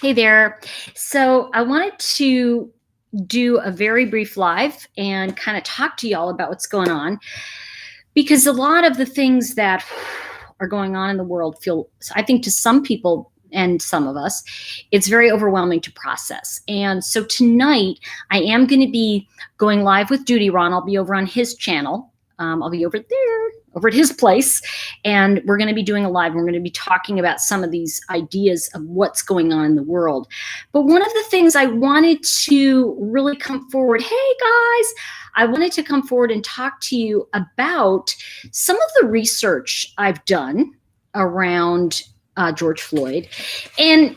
Hey there. So I wanted to do a very brief live and kind of talk to y'all about what's going on because a lot of the things that are going on in the world feel, I think, to some people and some of us, it's very overwhelming to process. And so tonight I am going to be going live with Duty Ron. I'll be over on his channel. I'll be over there, over at his place, and we're going to be doing a live. We're going to be talking about some of these ideas of what's going on in the world. But one of the things I wanted to really come forward, hey guys, I wanted to come forward and talk to you about some of the research I've done around George Floyd. And,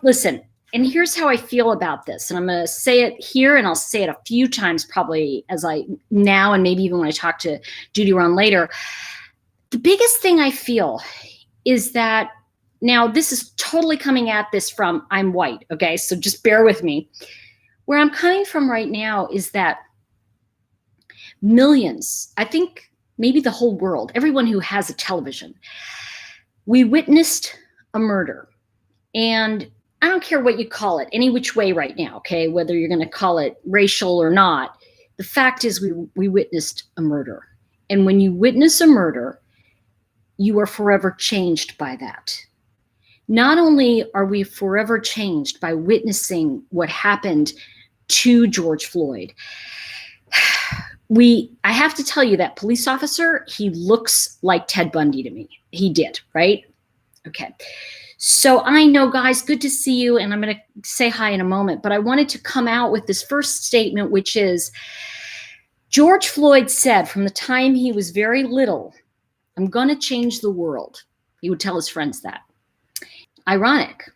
listen, and here's how I feel about this. And I'm going to say it here, and I'll say it a few times probably as I now, and maybe even when I talk to Judy Ron later. The biggest thing I feel is that now this is totally coming at this from I'm white. Okay. So just bear with me. Where I'm coming from right now is that millions, I think maybe the whole world, everyone who has a television, we witnessed a murder. And I don't care what you call it, any which way right now, okay, whether you're going to call it racial or not. The fact is we witnessed a murder. And when you witness a murder, you are forever changed by that. Not only are we forever changed by witnessing what happened to George Floyd, I have to tell you that police officer, he looks like Ted Bundy to me. He did, right? Okay. So I know, guys, good to see you, and I'm going to say hi in a moment, but I wanted to come out with this first statement, which is George Floyd said from the time he was very little, I'm going to change the world. He would tell his friends that. Ironic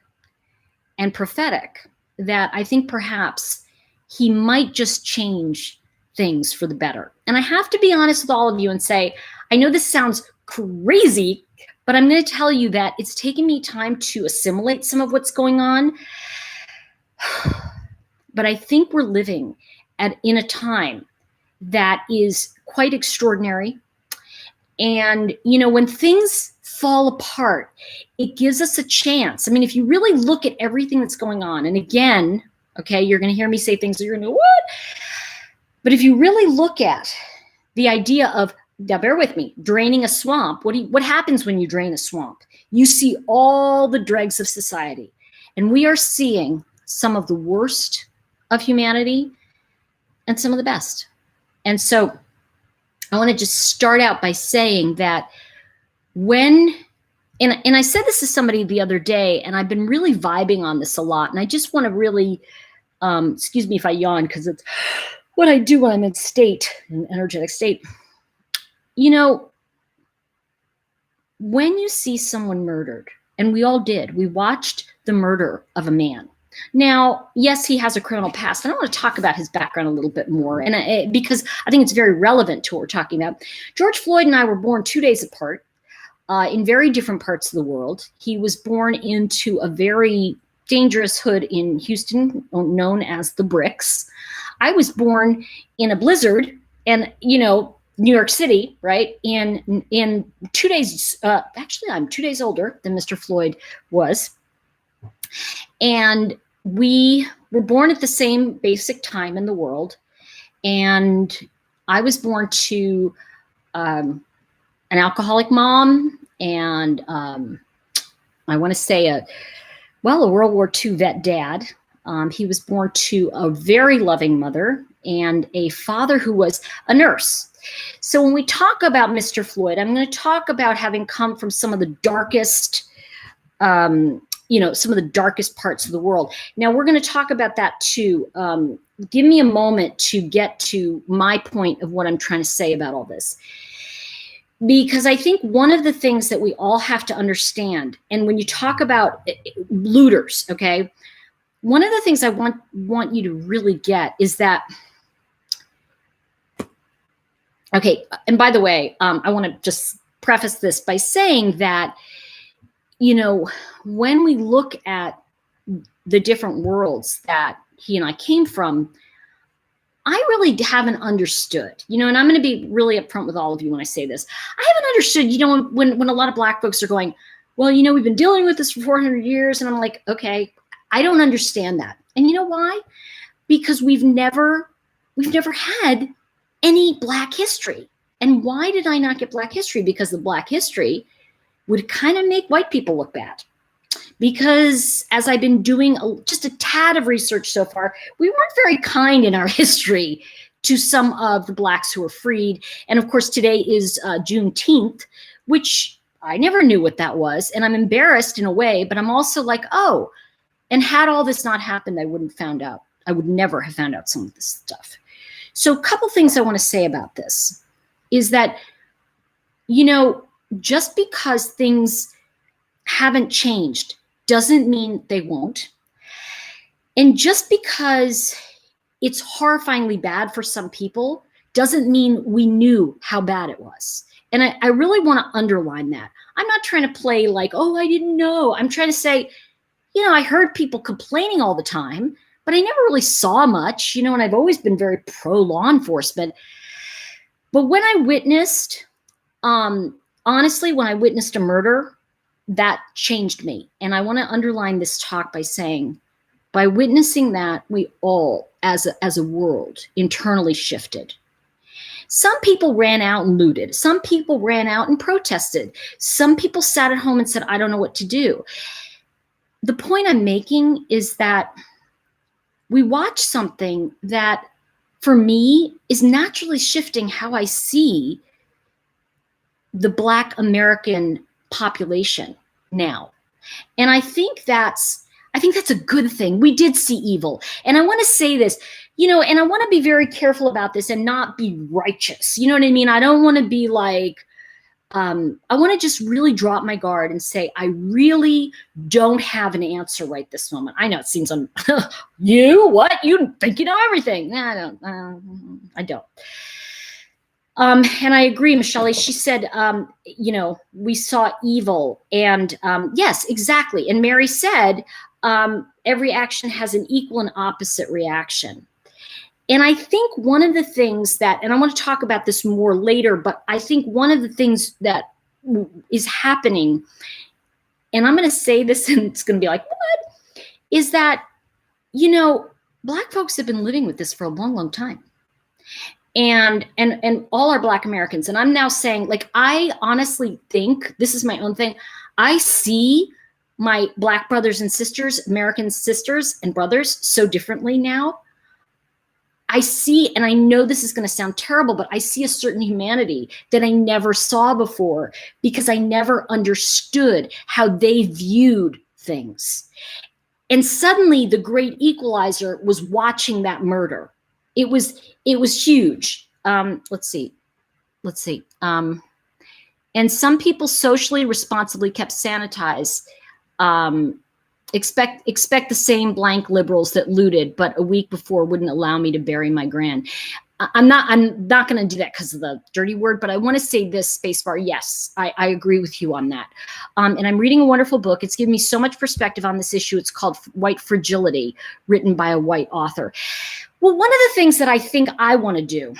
and prophetic that I think perhaps he might just change things for the better. And I have to be honest with all of you and say, I know this sounds crazy, but I'm going to tell you that it's taken me time to assimilate some of what's going on. But I think we're living in a time that is quite extraordinary. And, when things fall apart, it gives us a chance. I mean, if you really look at everything that's going on, and again, okay, you're going to hear me say things that you're going to go, what? But if you really look at the idea of, now bear with me, draining a swamp, what happens when you drain a swamp? You see all the dregs of society. And we are seeing some of the worst of humanity and some of the best. And so I want to just start out by saying that and I said this to somebody the other day, and I've been really vibing on this a lot. And I just want to really, excuse me if I yawn, because it's what I do when I'm in an energetic state. When you see someone murdered, and we all did, we watched the murder of a man. Now, yes, he has a criminal past, and I want to talk about his background a little bit more, and because I think it's very relevant to what we're talking about. George Floyd and I were born 2 days apart in very different parts of the world. He was born into a very dangerous hood in Houston known as the Bricks. I was born in a blizzard, and New York City, right? In 2 days, actually, I'm 2 days older than Mr. Floyd was. And we were born at the same basic time in the world. And I was born to an alcoholic mom and I want to say a World War II vet dad. He was born to a very loving mother and a father who was a nurse. So when we talk about Mr. Floyd, I'm going to talk about having come from some of the darkest, some of the darkest parts of the world. Now, we're going to talk about that too. Give me a moment to get to my point of what I'm trying to say about all this. Because I think one of the things that we all have to understand, and when you talk about looters, okay, one of the things I want you to really get is that, okay, and by the way, I want to just preface this by saying that, when we look at the different worlds that he and I came from, I really haven't understood, and I'm going to be really upfront with all of you when I say this. I haven't understood, when a lot of Black folks are going, well, we've been dealing with this for 400 years. And I'm like, okay, I don't understand that. And you know why? Because we've never had any Black history. And why did I not get Black history? Because the Black history would kind of make white people look bad. Because as I've been doing just a tad of research so far, we weren't very kind in our history to some of the Blacks who were freed. And of course, today is Juneteenth, which I never knew what that was. And I'm embarrassed in a way, but I'm also like, oh, and had all this not happened, I wouldn't found out. I would never have found out some of this stuff. So a couple things I want to say about this is that, you know, just because things haven't changed doesn't mean they won't. And just because it's horrifyingly bad for some people doesn't mean we knew how bad it was. And I really want to underline that. I'm not trying to play like, oh, I didn't know. I'm trying to say, you know, I heard people complaining all the time, but I never really saw much, you know, and I've always been very pro law enforcement. But when I witnessed, honestly, when I witnessed a murder, that changed me. And I want to underline this talk by saying, by witnessing that, we all, as a world, internally shifted. Some people ran out and looted. Some people ran out and protested. Some people sat at home and said, I don't know what to do. The point I'm making is that we watch something that, for me, is naturally shifting how I see the Black American population now. And I think that's a good thing. We did see evil. And I want to say this, you know, and I want to be very careful about this and not be righteous. You know what I mean? I don't want to be like, I want to just really drop my guard and say, I really don't have an answer right this moment. I know it seems you, what? You think you know everything. Nah, I don't. And I agree, Michelle. She said, you know, we saw evil. And yes, exactly. And Mary said, every action has an equal and opposite reaction. And I think one of the things that, and I want to talk about this more later, but I think one of the things that is happening, and I'm going to say this and it's going to be like, what? Is that, you know, Black folks have been living with this for a long, long time. And all our Black Americans. And I'm now saying, like, I honestly think, this is my own thing, I see my Black brothers and sisters, American sisters and brothers, so differently now. I see, and I know this is going to sound terrible, but I see a certain humanity that I never saw before because I never understood how they viewed things. And suddenly the great equalizer was watching that murder. It was huge. Let's see. And some people socially responsibly kept sanitized. Expect the same blank liberals that looted, but a week before wouldn't allow me to bury my grand. I'm not going to do that because of the dirty word, but I want to say this, spacebar. Yes, I agree with you on that. And I'm reading a wonderful book. It's given me so much perspective on this issue. It's called White Fragility, written by a white author. Well, one of the things that I think I want to do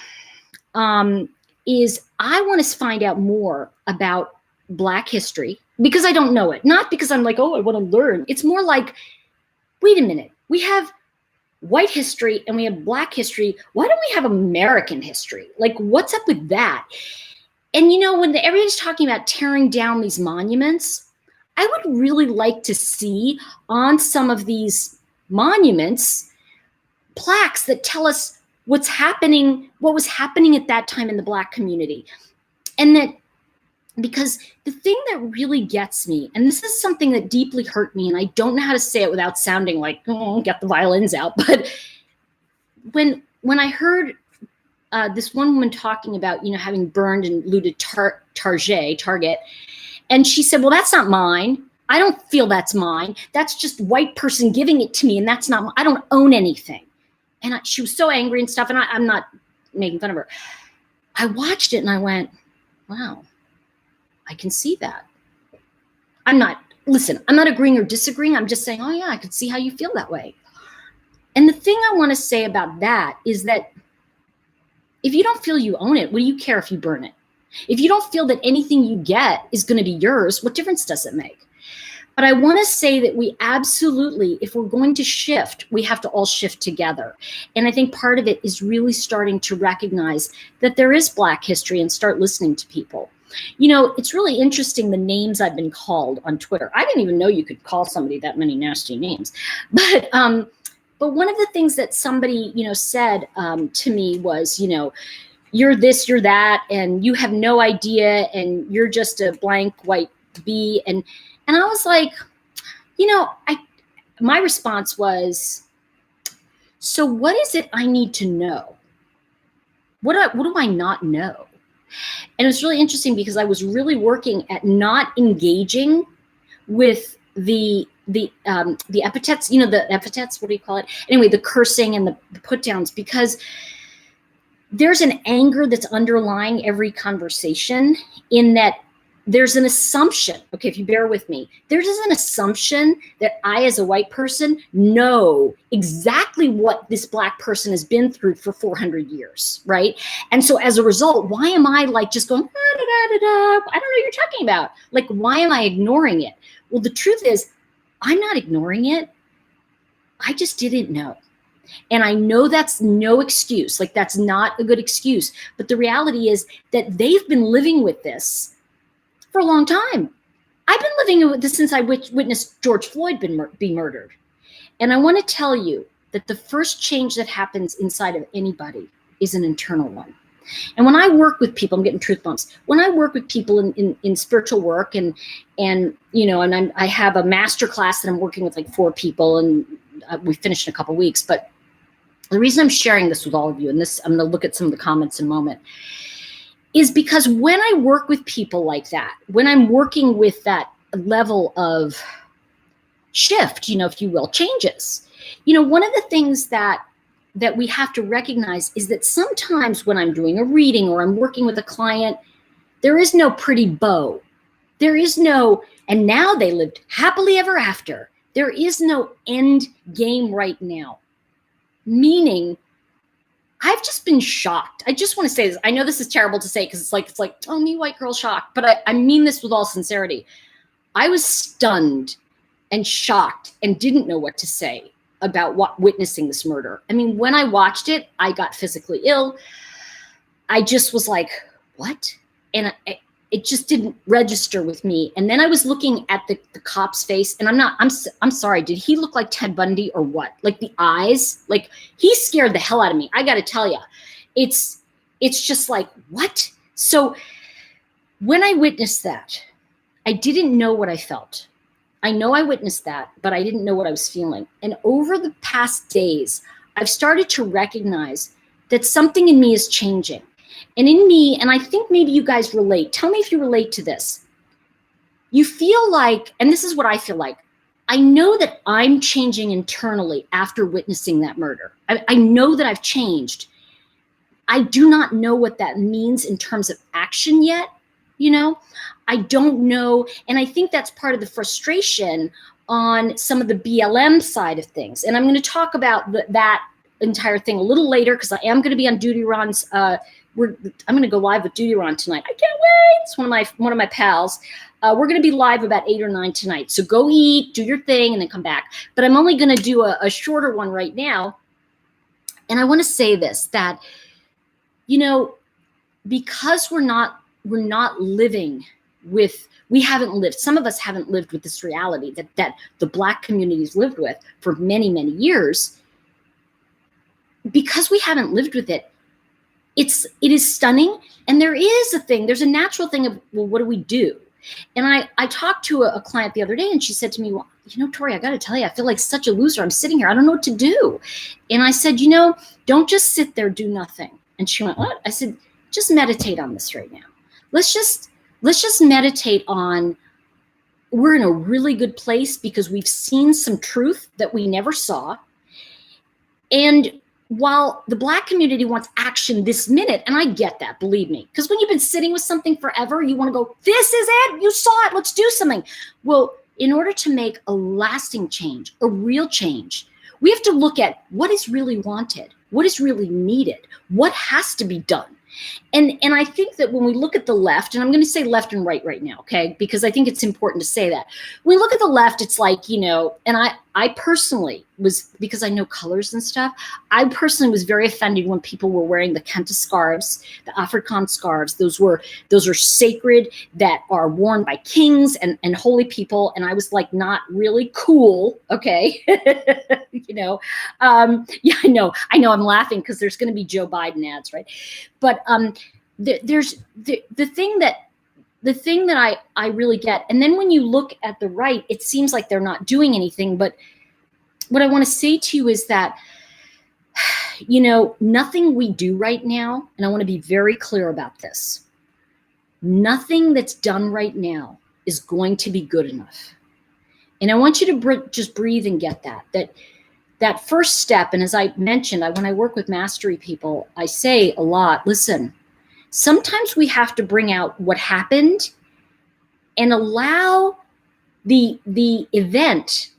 is I want to find out more about Black history because I don't know it. Not because I'm like, oh, I want to learn. It's more like, wait a minute. We have white history and we have Black history. Why don't we have American history? Like, what's up with that? And, you know, when everybody's talking about tearing down these monuments, I would really like to see on some of these monuments plaques that tell us what was happening at that time in the Black community. And that, because the thing that really gets me, and this is something that deeply hurt me, and I don't know how to say it without sounding like, oh, get the violins out, but when I heard this one woman talking about, you know, having burned and looted Target, and she said, well, that's not mine. I don't feel that's mine. That's just white person giving it to me, and that's not, I don't own anything. And she was so angry and stuff, and I'm not making fun of her. I watched it and I went, wow, I can see that. I'm not agreeing or disagreeing. I'm just saying, oh yeah, I could see how you feel that way. And the thing I want to say about that is that if you don't feel you own it, what do you care if you burn it? If you don't feel that anything you get is going to be yours, what difference does it make? But I want to say that we absolutely, if we're going to shift, we have to all shift together. And I think part of it is really starting to recognize that there is Black history and start listening to people. You know, it's really interesting the names I've been called on Twitter. I didn't even know you could call somebody that many nasty names. But one of the things that somebody, you know, said to me was, you know, you're this, you're that, and you have no idea, and you're just a blank white bee. And I was like, you know, my response was, so what is it I need to know? What do I not know? And it was really interesting because I was really working at not engaging with the epithets, you know, the epithets, what do you call it? Anyway, the cursing and the put downs, because there's an anger that's underlying every conversation, in that there's an assumption, okay, if you bear with me, there's an assumption that I, as a white person, know exactly what this Black person has been through for 400 years, right? And so as a result, why am I like just going, I don't know what you're talking about. Like, why am I ignoring it? Well, the truth is, I'm not ignoring it. I just didn't know. And I know that's no excuse, like that's not a good excuse. But the reality is that they've been living with this for a long time. I've been living with this since I witnessed George Floyd be murdered. And I want to tell you that the first change that happens inside of anybody is an internal one. And when I work with people, I'm getting truth bumps. When I work with people in spiritual work, and you know, and I have a master class that I'm working with like 4 people, and we finished in a couple weeks. But the reason I'm sharing this with all of you, and this, I'm going to look at some of the comments in a moment, is because when I work with people like that, when I'm working with that level of shift, you know, if you will, changes, you know, one of the things that we have to recognize is that sometimes when I'm doing a reading or I'm working with a client, there is no pretty bow. There is no, and now they lived happily ever after. There is no end game right now. Meaning, I've just been shocked. I just want to say this. I know this is terrible to say because it's like, oh, me, white girl, shocked. But I mean this with all sincerity. I was stunned and shocked and didn't know what to say about witnessing this murder. I mean, when I watched it, I got physically ill. I just was like, what? And it just didn't register with me. And then I was looking at the cop's face, and I'm sorry, did he look like Ted Bundy or what? Like the eyes, like he scared the hell out of me. I got to tell you, it's just like, what? So when I witnessed that, I didn't know what I felt. I know I witnessed that, but I didn't know what I was feeling. And over the past days, I've started to recognize that something in me is changing. And in me, and I think maybe you guys relate, tell me if you relate to this. You feel like, and this is what I feel like, I know that I'm changing internally after witnessing that murder. I know that I've changed. I do not know what that means in terms of action yet, you know? I don't know, and I think that's part of the frustration on some of the BLM side of things. And I'm going to talk about that entire thing a little later, because I am going to be on Duty Ron's, I'm going to go live with Duty Ron tonight. I can't wait. It's one of my pals. We're going to be live about 8 or 9 tonight. So go eat, do your thing, and then come back. But I'm only going to do a shorter one right now. And I want to say this, that, you know, because we're not living with, we haven't lived, some of us haven't lived with this reality that the Black community's lived with for many, many years. Because we haven't lived with it, it is stunning. And there's a natural thing of, well, what do we do? And I talked to a client the other day, and she said to me, well, you know, Tori, I got to tell you, I feel like such a loser. I'm sitting here, I don't know what to do. And I said, you know, don't just sit there, do nothing. And she went, what? I said, just meditate on this right now. Let's just meditate on, we're in a really good place because we've seen some truth that we never saw. And while the Black community wants action this minute, and I get that, believe me, because when you've been sitting with something forever, you want to go, this is it, you saw it, let's do something. Well, in order to make a lasting change, a real change, we have to look at what is really wanted, what is really needed, what has to be done. And I think that when we look at the left, and I'm going to say left and right now, okay, because I think it's important to say that when we look at the left, it's like, you know, and I personally was, because I know colors and stuff, I personally was very offended when people were wearing the kenta scarves, the Afrikaan scarves. Those are sacred, that are worn by kings and holy people, and I was like, not really cool, okay. You know, yeah, I know I'm laughing because there's going to be Joe Biden ads, right? But there's the thing that I really get. And then when you look at the right, it seems like they're not doing anything. But what I want to say to you is that, you know, nothing we do right now, and I want to be very clear about this, nothing that's done right now is going to be good enough. And I want you to just breathe and get that first step. And as I mentioned, when I work with mastery people, I say a lot, listen, sometimes we have to bring out what happened and allow the event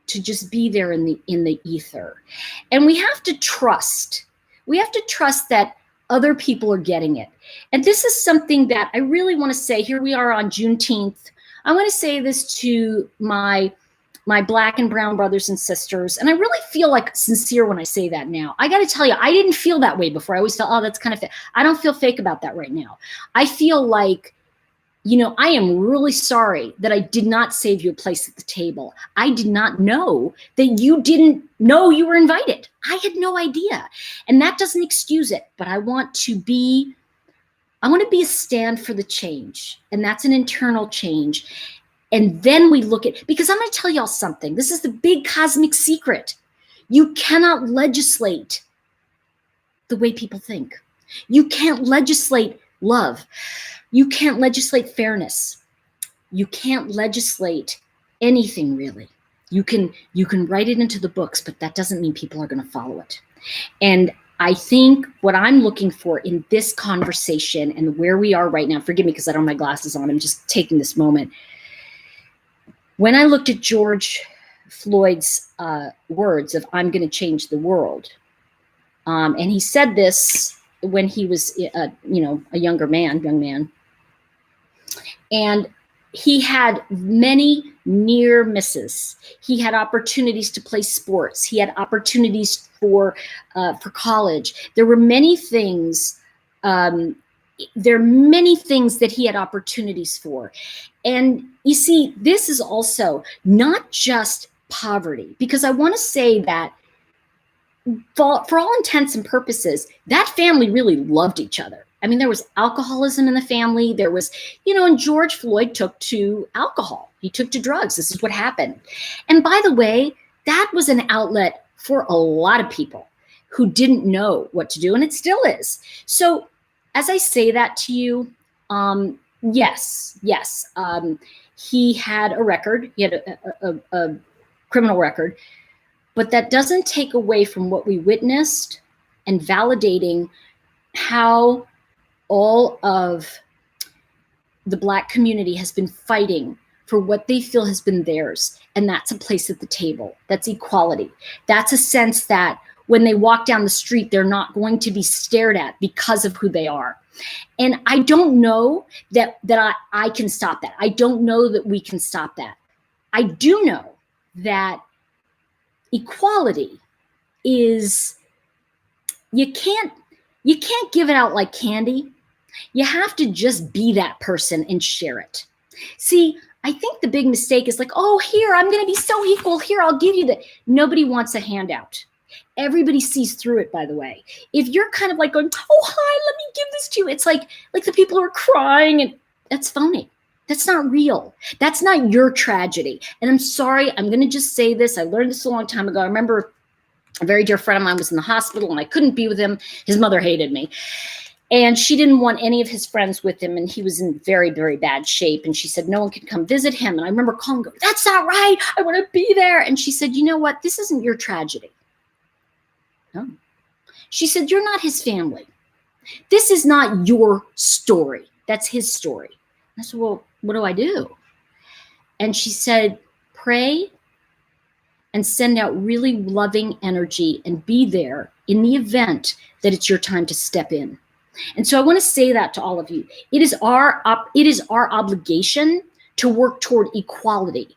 to just be there in the ether. And we have to trust that other people are getting it. And this is something that I really want to say. Here we are on Juneteenth. I want to say this to my Black and brown brothers and sisters. And I really feel like sincere when I say that now. I got to tell you, I didn't feel that way before. I always felt, oh, that's kind of fake. I don't feel fake about that right now. I feel like, you know, I am really sorry that I did not save you a place at the table. I did not know that you didn't know you were invited. I had no idea. And that doesn't excuse it, but I want to be a stand for the change. And that's an internal change. And then we look at, because I'm going to tell y'all something. This is the big cosmic secret. You cannot legislate the way people think. You can't legislate love. You can't legislate fairness. You can't legislate anything really. You can write it into the books, but that doesn't mean people are going to follow it. And I think what I'm looking for in this conversation and where we are right now, forgive me because I don't have my glasses on, I'm just taking this moment. When I looked at George Floyd's words of, I'm going to change the world, and he said this when he was, a young man, and he had many near misses. He had opportunities to play sports. He had opportunities for college. There were many things. There are many things that he had opportunities for. And you see, this is also not just poverty, because I want to say that for all intents and purposes, that family really loved each other. I mean, there was alcoholism in the family. There was, and George Floyd took to alcohol. He took to drugs. This is what happened. And by the way, that was an outlet for a lot of people who didn't know what to do, and it still is. So as I say that to you, yes, he had a record. He had a criminal record, but that doesn't take away from what we witnessed and validating how all of the Black community has been fighting for what they feel has been theirs. And that's a place at the table. That's equality. That's a sense that when they walk down the street, they're not going to be stared at because of who they are. And I don't know that I can stop that. I don't know that we can stop that. I do know that equality is, you can't give it out like candy. You have to just be that person and share it. See, I think the big mistake is like, oh, here, I'm going to be so equal. Here, I'll give you that. Nobody wants a handout. Everybody sees through it, by the way. If you're kind of like going, oh, hi, let me give this to you. It's like the people who are crying, and that's phony. That's not real. That's not your tragedy. And I'm sorry, I'm going to just say this. I learned this a long time ago. I remember a very dear friend of mine was in the hospital and I couldn't be with him. His mother hated me. And she didn't want any of his friends with him, and he was in very, very bad shape. And she said, no one can come visit him. And I remember calling her, that's not right. I want to be there. And she said, you know what? This isn't your tragedy. No. She said, you're not his family. This is not your story. That's his story. I said, well, what do I do? And she said, pray and send out really loving energy and be there in the event that it's your time to step in. And so I want to say that to all of you. It is our obligation to work toward equality.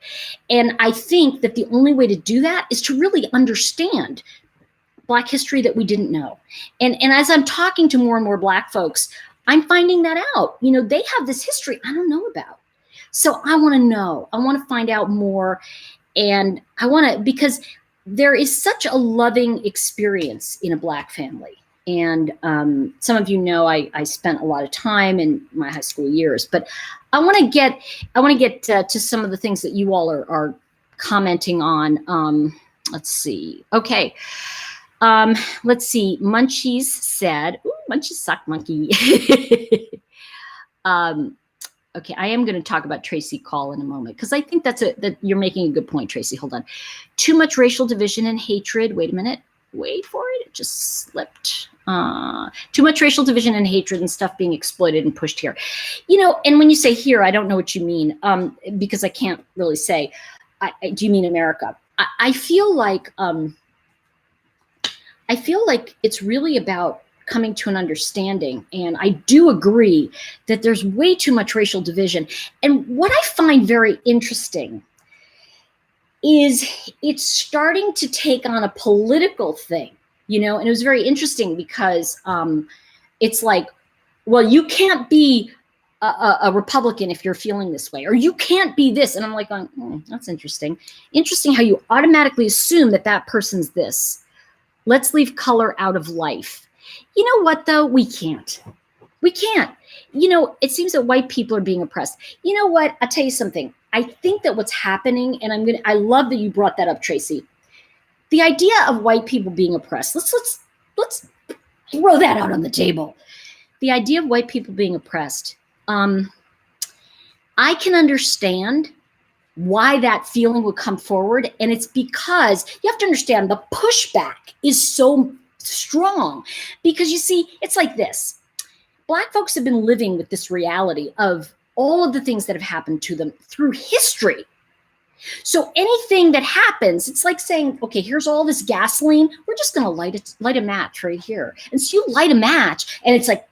And I think that the only way to do that is to really understand Black history that we didn't know. And as I'm talking to more and more Black folks, I'm finding that out. You know, they have this history I don't know about. So I want to know. I want to find out more. And I want to, because there is such a loving experience in a Black family. And some of you know I spent a lot of time in my high school years, but I want to get to some of the things that you all are commenting on. Let's see. Okay. Let's see. Munchies said, ooh, Munchies suck monkey. Okay, I am going to talk about Tracy Call in a moment, because I think that you're making a good point, Tracy. Hold on. Too much racial division and hatred. Wait a minute. Wait for it. It just slipped. Too much racial division and hatred and stuff being exploited and pushed here. You know, and when you say here, I don't know what you mean, because I can't really say. Do you mean America? I feel like it's really about coming to an understanding. And I do agree that there's way too much racial division. And what I find very interesting is it's starting to take on a political thing, you know, and it was very interesting because it's like, well, you can't be a Republican if you're feeling this way, or you can't be this. And I'm like, that's interesting. Interesting how you automatically assume that that person's this. Let's leave color out of life. You know what, though? We can't. We can't. You know, it seems that white people are being oppressed. You know what? I'll tell you something. I think that what's happening, and I love that you brought that up, Tracy. The idea of white people being oppressed. Let's throw that out on the table. The idea of white people being oppressed. I can understand why that feeling would come forward. And it's because you have to understand the pushback is so strong, because you see, it's like this. Black folks have been living with this reality of all of the things that have happened to them through history. So anything that happens, it's like saying, okay, here's all this gasoline. We're just going to light a match right here. And so you light a match and it's like,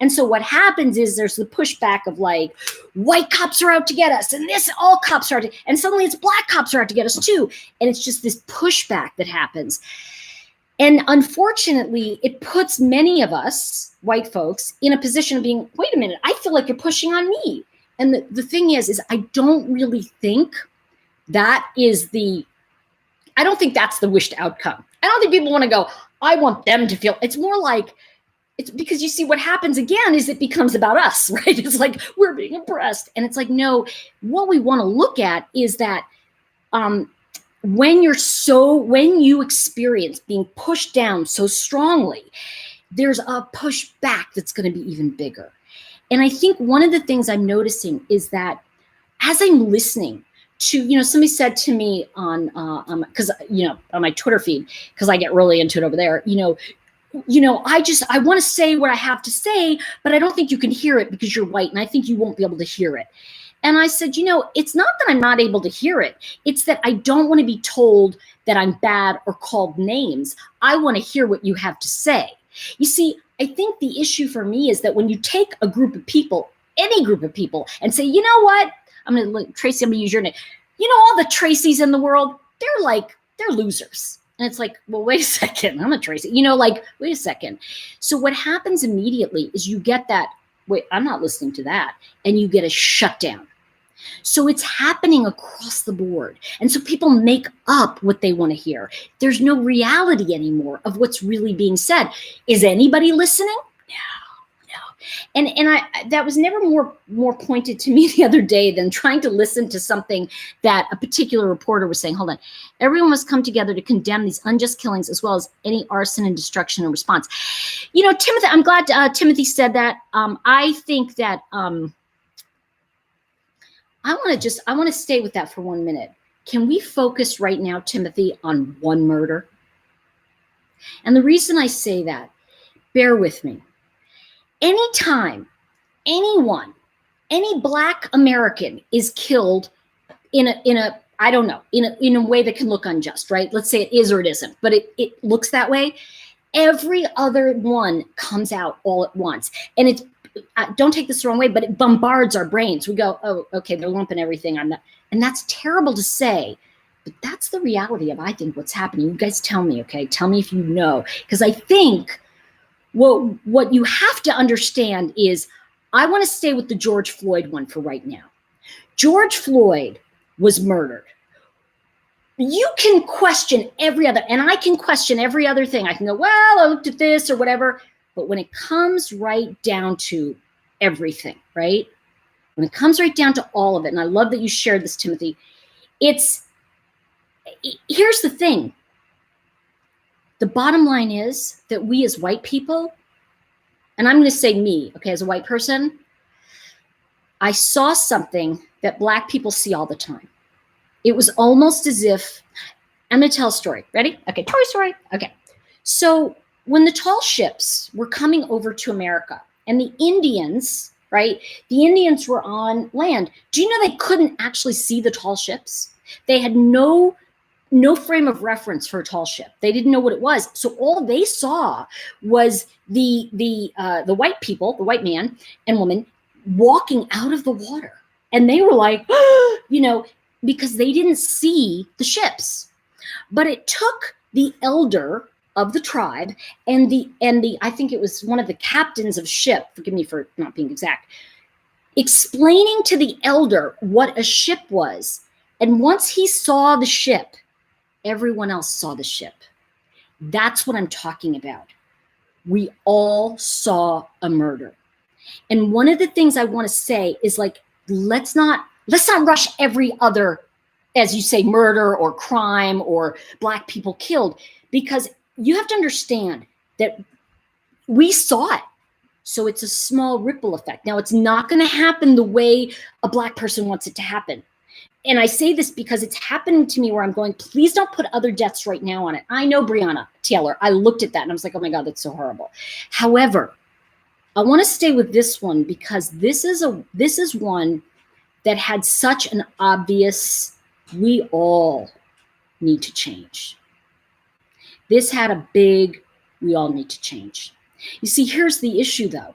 and so what happens is there's the pushback of like, white cops are out to get us, and all cops are out to, and suddenly it's black cops are out to get us too. And it's just this pushback that happens. And unfortunately, it puts many of us, white folks, in a position of being, wait a minute, I feel like you're pushing on me. And the thing is I don't really think that is I don't think that's the wished outcome. I don't think people want to go, I want them to feel, it's more like, it's because you see what happens again is it becomes about us, right? It's like we're being oppressed. And it's like, no, what we want to look at is that when you experience being pushed down so strongly, there's a pushback that's going to be even bigger. And I think one of the things I'm noticing is that as I'm listening to, somebody said to me on my Twitter feed, because I get really into it over there, I want to say what I have to say, but I don't think you can hear it because you're white, and I think you won't be able to hear it. And I said, it's not that I'm not able to hear it. It's that I don't want to be told that I'm bad or called names. I want to hear what you have to say. You see, I think the issue for me is that when you take a group of people, any group of people, and say, you know what, Tracy, I'm going to use your name. All the Tracys in the world, they're losers. And it's like, well, wait a second, I'm a Tracy. Wait a second. So what happens immediately is you get that, wait, I'm not listening to that. And you get a shutdown. So it's happening across the board. And so people make up what they want to hear. There's no reality anymore of what's really being said. Is anybody listening? No. And that was never more pointed to me the other day than trying to listen to something that a particular reporter was saying. Hold on. Everyone must come together to condemn these unjust killings as well as any arson and destruction in response. Timothy, I'm glad Timothy said that. I think that I want to stay with that for 1 minute. Can we focus right now, Timothy, on one murder? And the reason I say that, bear with me. Anytime any Black American is killed in a way that can look unjust, right? Let's say it is or it isn't, but it looks that way. Every other one comes out all at once. And it's, don't take this the wrong way, but it bombards our brains. We go, oh, okay, they're lumping everything on that. And that's terrible to say, but that's the reality of, I think, what's happening. You guys tell me, okay? Tell me if you know. Because I think what you have to understand is, I want to stay with the George Floyd one for right now. George Floyd was murdered. You can question every other, and I can question every other thing. I can go, well, I looked at this or whatever. But when it comes right down to everything, right? When it comes right down to all of it, and I love that you shared this, Timothy, here's the thing. The bottom line is that we as white people, and I'm going to say me, okay, as a white person, I saw something that Black people see all the time. It was almost as if, I'm going to tell a story. Ready? Okay, Toy Story. Okay. So when the tall ships were coming over to America and the Indians, right? The Indians were on land. Do you know they couldn't actually see the tall ships? They had no frame of reference for a tall ship. They didn't know what it was. So all they saw was the white people, the white man and woman, walking out of the water. And they were like, you know, because they didn't see the ships. But it took the elder of the tribe and the I think it was one of the captains of ship, forgive me for not being exact, explaining to the elder what a ship was. And once he saw the ship, everyone else saw the ship. That's what I'm talking about. We all saw a murder. And one of the things I want to say is, like, let's not rush every other, as you say, murder or crime or Black people killed, because you have to understand that we saw it. So it's a small ripple effect. Now, it's not going to happen the way a Black person wants it to happen. And I say this because it's happening to me where I'm going, please don't put other deaths right now on it. I know Breonna Taylor. I looked at that and I was like, oh my God, that's so horrible. However, I want to stay with this one because this is one that had such an obvious, we all need to change. This had a big, we all need to change. You see, here's the issue though.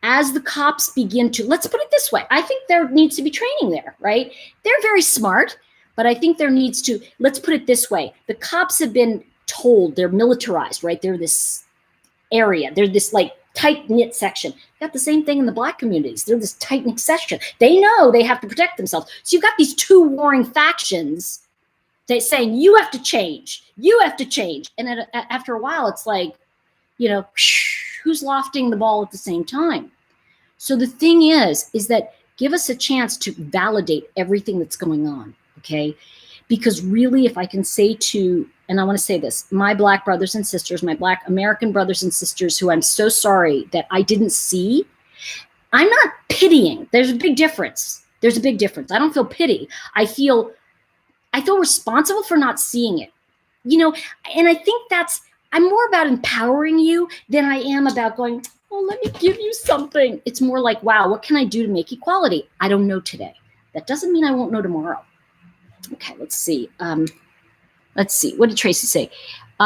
As the cops begin to, let's put it this way, I think there needs to be training there, right? They're very smart, but I think there needs to, let's put it this way. The cops have been told they're militarized, right? They're this area, they're this like tight-knit section. Got the same thing in the Black communities. They're this tight-knit section. They know they have to protect themselves. So you've got these two warring factions that saying, you have to change, you have to change. And after a while, it's like, you know, who's lofting the ball at the same time? So the thing is that give us a chance to validate everything that's going on, okay? Because really, if I can say to, and I want to say this, my Black brothers and sisters, my Black American brothers and sisters who I'm so sorry that I didn't see, I'm not pitying. There's a big difference. There's a big difference. I don't feel pity. I feel responsible for not seeing it, you know, and I think I'm more about empowering you than I am about going, oh, let me give you something. It's more like, wow, what can I do to make equality? I don't know today. That doesn't mean I won't know tomorrow. Okay, let's see. What did Tracy say?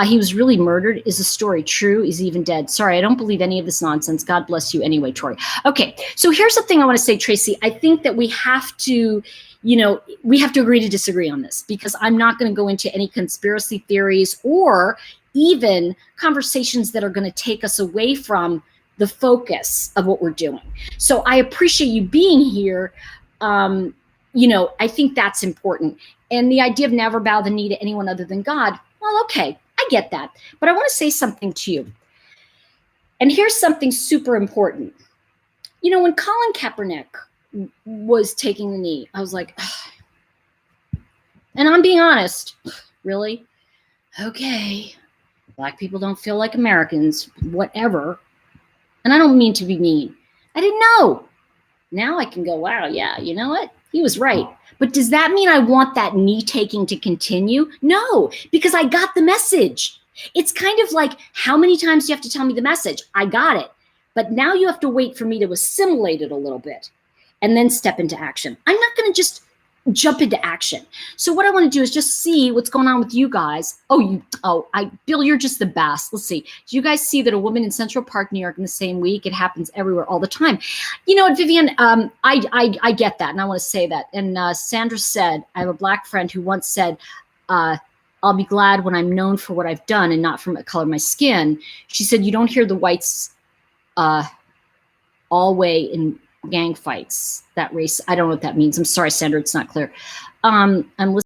He was really murdered. Is the story true? Is he even dead? Sorry, I don't believe any of this nonsense. God bless you anyway, Tori. Okay, so here's the thing I want to say, Tracy. I think that we have to, we have to agree to disagree on this, because I'm not going to go into any conspiracy theories or even conversations that are going to take us away from the focus of what we're doing. So I appreciate you being here. I think that's important. And the idea of never bow the knee to anyone other than God, well, okay, I get that. But I want to say something to you. And here's something super important. When Colin Kaepernick was taking the knee, I was like, ugh. And I'm being honest, really? Okay, Black people don't feel like Americans, whatever. And I don't mean to be mean. I didn't know. Now I can go, wow, yeah, you know what? He was right. But does that mean I want that knee taking to continue? No, because I got the message. It's kind of like, how many times do you have to tell me the message? I got it. But now you have to wait for me to assimilate it a little bit and then step into action. I'm not going to just jump into action. So what I want to do is just see what's going on with you guys. Bill, you're just the best. Let's see. Do you guys see that a woman in Central Park, New York, in the same week? It happens everywhere all the time. You know what, Vivian? I get that, and I want to say that. And Sandra said, I have a Black friend who once said, I'll be glad when I'm known for what I've done and not for the color of my skin. She said, you don't hear the whites all way in gang fights. That race, I don't know what that means. I'm sorry, Sandra, it's not clear. I'm listening.